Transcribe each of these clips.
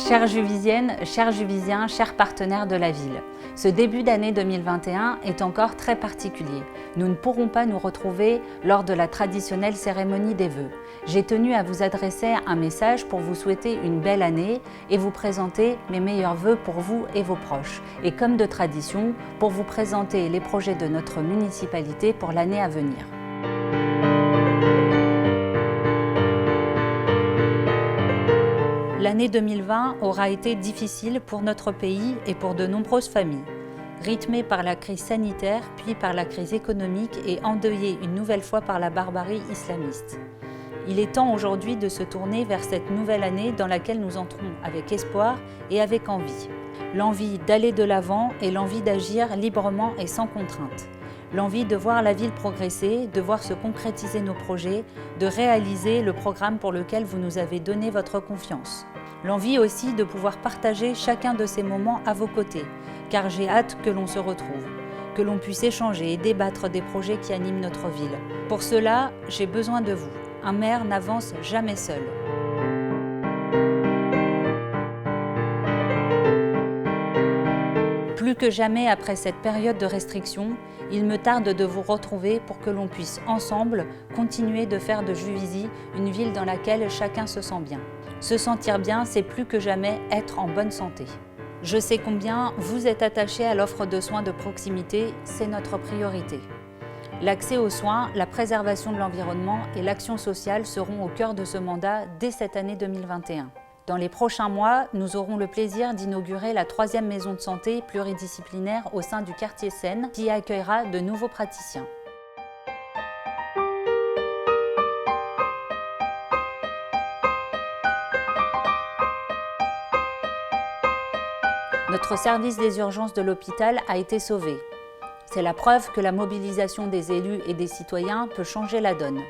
Chères Juvisiennes, chers Juvisiens, chers partenaires de la ville, ce début d'année 2021 est encore très particulier. Nous ne pourrons pas nous retrouver lors de la traditionnelle cérémonie des vœux. J'ai tenu à vous adresser un message pour vous souhaiter une belle année et vous présenter mes meilleurs vœux pour vous et vos proches. Et comme de tradition, pour vous présenter les projets de notre municipalité pour l'année à venir. L'année 2020 aura été difficile pour notre pays et pour de nombreuses familles, rythmée par la crise sanitaire puis par la crise économique et endeuillée une nouvelle fois par la barbarie islamiste. Il est temps aujourd'hui de se tourner vers cette nouvelle année dans laquelle nous entrons avec espoir et avec envie. L'envie d'aller de l'avant et l'envie d'agir librement et sans contrainte. L'envie de voir la ville progresser, de voir se concrétiser nos projets, de réaliser le programme pour lequel vous nous avez donné votre confiance. L'envie aussi de pouvoir partager chacun de ces moments à vos côtés, car j'ai hâte que l'on se retrouve, que l'on puisse échanger et débattre des projets qui animent notre ville. Pour cela, j'ai besoin de vous. Un maire n'avance jamais seul. Plus que jamais après cette période de restriction, il me tarde de vous retrouver pour que l'on puisse ensemble continuer de faire de Juvisy une ville dans laquelle chacun se sent bien. Se sentir bien, c'est plus que jamais être en bonne santé. Je sais combien vous êtes attachés à l'offre de soins de proximité, c'est notre priorité. L'accès aux soins, la préservation de l'environnement et l'action sociale seront au cœur de ce mandat dès cette année 2021. Dans les prochains mois, nous aurons le plaisir d'inaugurer la 3e maison de santé pluridisciplinaire au sein du quartier Seine qui accueillera de nouveaux praticiens. Notre service des urgences de l'hôpital a été sauvé. C'est la preuve que la mobilisation des élus et des citoyens peut changer la donne.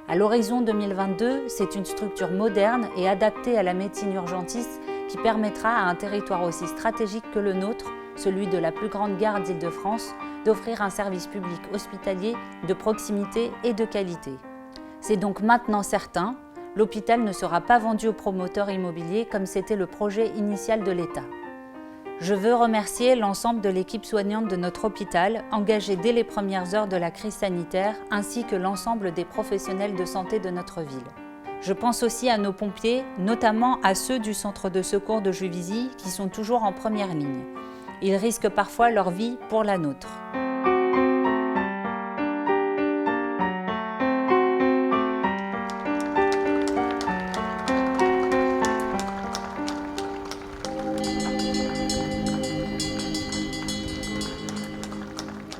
À l'horizon 2022, c'est une structure moderne et adaptée à la médecine urgentiste qui permettra à un territoire aussi stratégique que le nôtre, celui de la plus grande gare d'Île-de-France, d'offrir un service public hospitalier de proximité et de qualité. C'est donc maintenant certain, l'hôpital ne sera pas vendu aux promoteurs immobiliers comme c'était le projet initial de l'État. Je veux remercier l'ensemble de l'équipe soignante de notre hôpital, engagée dès les premières heures de la crise sanitaire, ainsi que l'ensemble des professionnels de santé de notre ville. Je pense aussi à nos pompiers, notamment à ceux du centre de secours de Juvisy, qui sont toujours en première ligne. Ils risquent parfois leur vie pour la nôtre.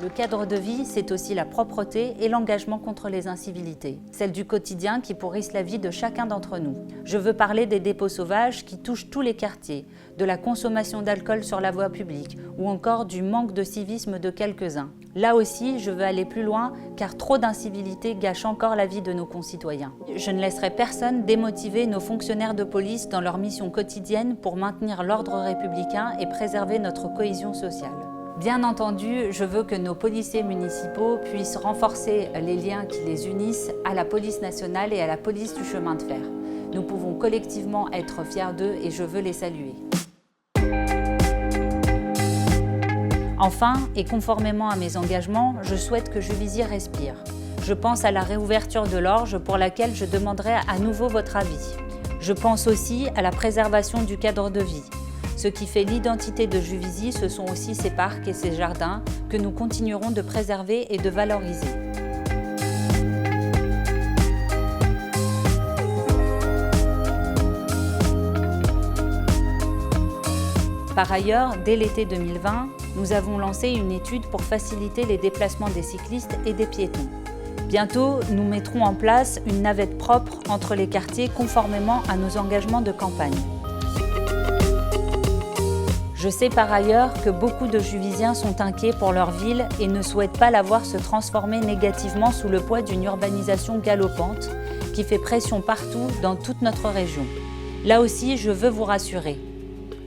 Le cadre de vie, c'est aussi la propreté et l'engagement contre les incivilités, celle du quotidien qui pourrissent la vie de chacun d'entre nous. Je veux parler des dépôts sauvages qui touchent tous les quartiers, de la consommation d'alcool sur la voie publique ou encore du manque de civisme de quelques-uns. Là aussi, je veux aller plus loin car trop d'incivilités gâchent encore la vie de nos concitoyens. Je ne laisserai personne démotiver nos fonctionnaires de police dans leur mission quotidienne pour maintenir l'ordre républicain et préserver notre cohésion sociale. Bien entendu, je veux que nos policiers municipaux puissent renforcer les liens qui les unissent à la police nationale et à la police du chemin de fer. Nous pouvons collectivement être fiers d'eux et je veux les saluer. Enfin, et conformément à mes engagements, je souhaite que Juvisy respire. Je pense à la réouverture de l'Orge pour laquelle je demanderai à nouveau votre avis. Je pense aussi à la préservation du cadre de vie. Ce qui fait l'identité de Juvisy, ce sont aussi ses parcs et ses jardins que nous continuerons de préserver et de valoriser. Par ailleurs, dès l'été 2020, nous avons lancé une étude pour faciliter les déplacements des cyclistes et des piétons. Bientôt, nous mettrons en place une navette propre entre les quartiers conformément à nos engagements de campagne. Je sais par ailleurs que beaucoup de Juvisiens sont inquiets pour leur ville et ne souhaitent pas la voir se transformer négativement sous le poids d'une urbanisation galopante qui fait pression partout dans toute notre région. Là aussi, je veux vous rassurer.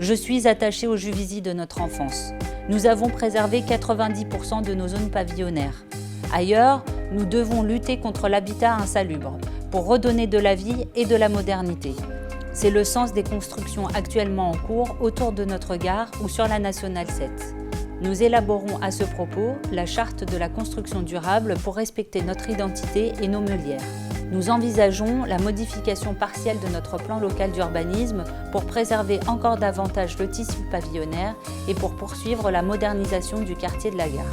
Je suis attachée au Juvisy de notre enfance. Nous avons préservé 90% de nos zones pavillonnaires. Ailleurs, nous devons lutter contre l'habitat insalubre pour redonner de la vie et de la modernité. C'est le sens des constructions actuellement en cours autour de notre gare ou sur la Nationale 7. Nous élaborons à ce propos la charte de la construction durable pour respecter notre identité et nos meulières. Nous envisageons la modification partielle de notre plan local d'urbanisme pour préserver encore davantage le tissu pavillonnaire et pour poursuivre la modernisation du quartier de la gare.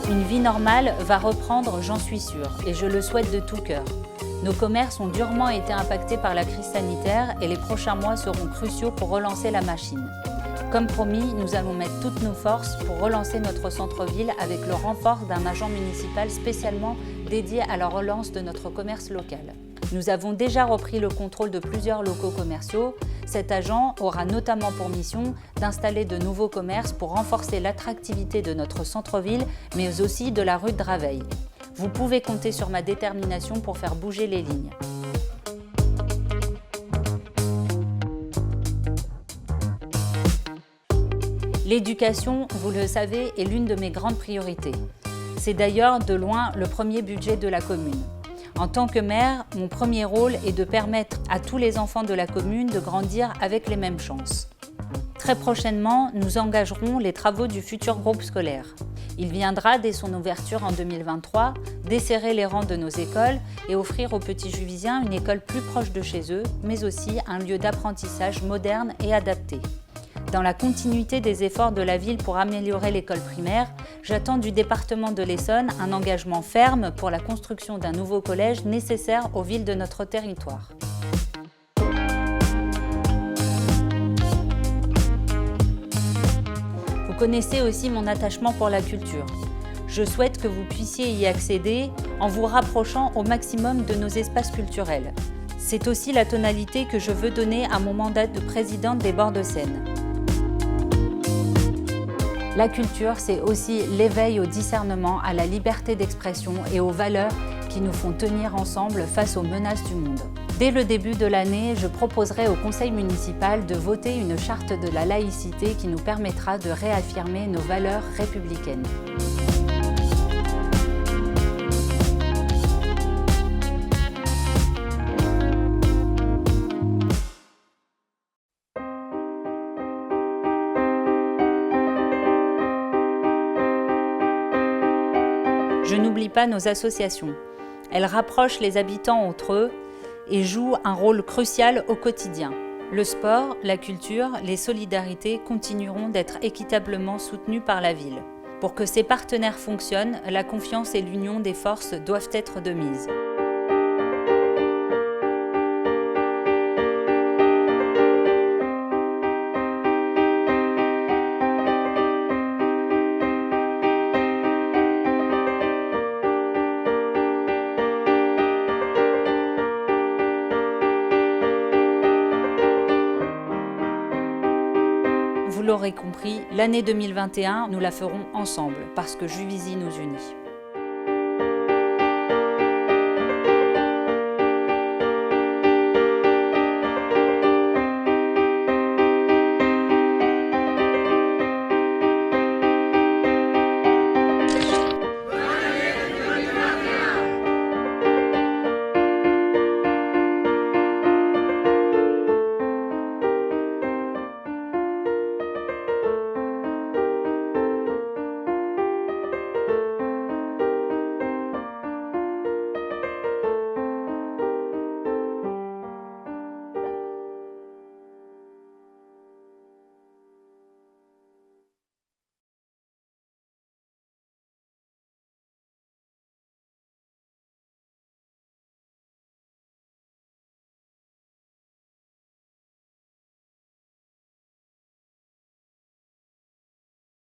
Une vie normale va reprendre, j'en suis sûre, et je le souhaite de tout cœur. Nos commerces ont durement été impactés par la crise sanitaire et les prochains mois seront cruciaux pour relancer la machine. Comme promis, nous allons mettre toutes nos forces pour relancer notre centre-ville avec le renfort d'un agent municipal spécialement dédié à la relance de notre commerce local. Nous avons déjà repris le contrôle de plusieurs locaux commerciaux. Cet agent aura notamment pour mission d'installer de nouveaux commerces pour renforcer l'attractivité de notre centre-ville, mais aussi de la rue de Draveil. Vous pouvez compter sur ma détermination pour faire bouger les lignes. L'éducation, vous le savez, est l'une de mes grandes priorités. C'est d'ailleurs de loin le premier budget de la commune. En tant que maire, mon premier rôle est de permettre à tous les enfants de la commune de grandir avec les mêmes chances. Très prochainement, nous engagerons les travaux du futur groupe scolaire. Il viendra, dès son ouverture en 2023, desserrer les rangs de nos écoles et offrir aux petits Juvisiens une école plus proche de chez eux, mais aussi un lieu d'apprentissage moderne et adapté. Dans la continuité des efforts de la ville pour améliorer l'école primaire, j'attends du département de l'Essonne un engagement ferme pour la construction d'un nouveau collège nécessaire aux villes de notre territoire. Vous connaissez aussi mon attachement pour la culture. Je souhaite que vous puissiez y accéder en vous rapprochant au maximum de nos espaces culturels. C'est aussi la tonalité que je veux donner à mon mandat de présidente des Bords de Seine. La culture, c'est aussi l'éveil au discernement, à la liberté d'expression et aux valeurs qui nous font tenir ensemble face aux menaces du monde. Dès le début de l'année, je proposerai au conseil municipal de voter une charte de la laïcité qui nous permettra de réaffirmer nos valeurs républicaines. Je n'oublie pas nos associations. Elles rapprochent les habitants entre eux et jouent un rôle crucial au quotidien. Le sport, la culture, les solidarités continueront d'être équitablement soutenus par la ville. Pour que ces partenaires fonctionnent, la confiance et l'union des forces doivent être de mise. Vous l'aurez compris, l'année 2021, nous la ferons ensemble parce que Juvisy nous unit.